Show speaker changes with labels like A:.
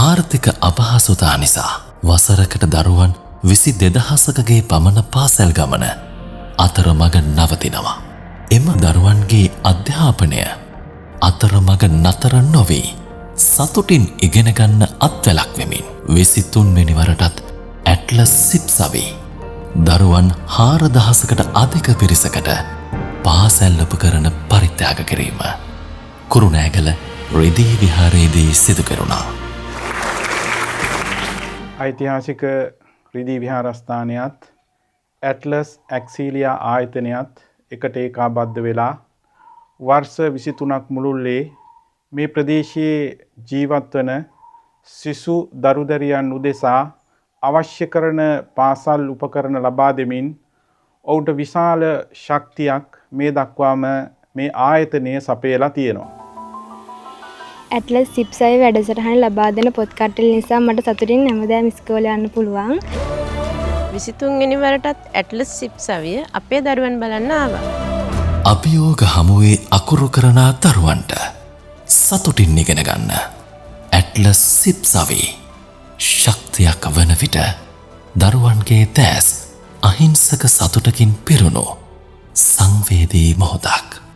A: ආර්ථික අපහසුතා නිසා වසරකට දරුවන් 22,000කගේ පමණ පාසල් ගමන අතරමඟ නවතිනවා. එම දරුවන්ගේ අධ්‍යාපනය අතරමඟ නතර නොවී සතුටින් ඉගෙන ගන්න අත්වැලක් වෙමින් 23 වෙනි වරටත් ඇට්ලස් සිප්සවි දරුවන් 4,000කට අධික පිරිසකට පාසල් උපකරණ පරිත්‍යාග කිරීම කුරුණෑගල රිදී විහාරයේදී සිදු කෙරුණා.
B: ඓතිහාසික රිදී විහාරස්ථානයත් ඇට්ලස් ඇක්සීලියා ආයතනයත් එකට ඒකාබද්ධ වෙලා වර්ෂ 23ක් මුළුල්ලේ මේ ප්‍රදේශයේ ජීවත් වන සිසු දරුදරියන් උදෙසා අවශ්‍ය කරන පාසල් උපකරණ ලබා දෙමින් ඔවුන්ට විශාල ශක්තියක් මේ දක්වාම මේ ආයතනය සපයලා තියෙනවා.
C: ඇට්ලස් සිප්සයි වැඩසටහන ලබා දෙන පොත් කට්ටල නිසා මට සතුටින් හැමදාම ඉස්කෝලේ යන්න පුළුවන්.
D: 23 වෙනි වරටත් ඇට්ලස් සිප්සවිය අපේ දරුවන් බලන්න ආවා.
A: අභියෝග හමුවේ අකුරු කරන දරුවන්ට සතුටින් ඉගෙන ගන්න ඇට්ලස් සිප්සවි ශක්තියක් වන විට දරුවන්ගේ දැස් අහිංසක සතුටකින් පිරුණු සංවේදී මොහොතක්.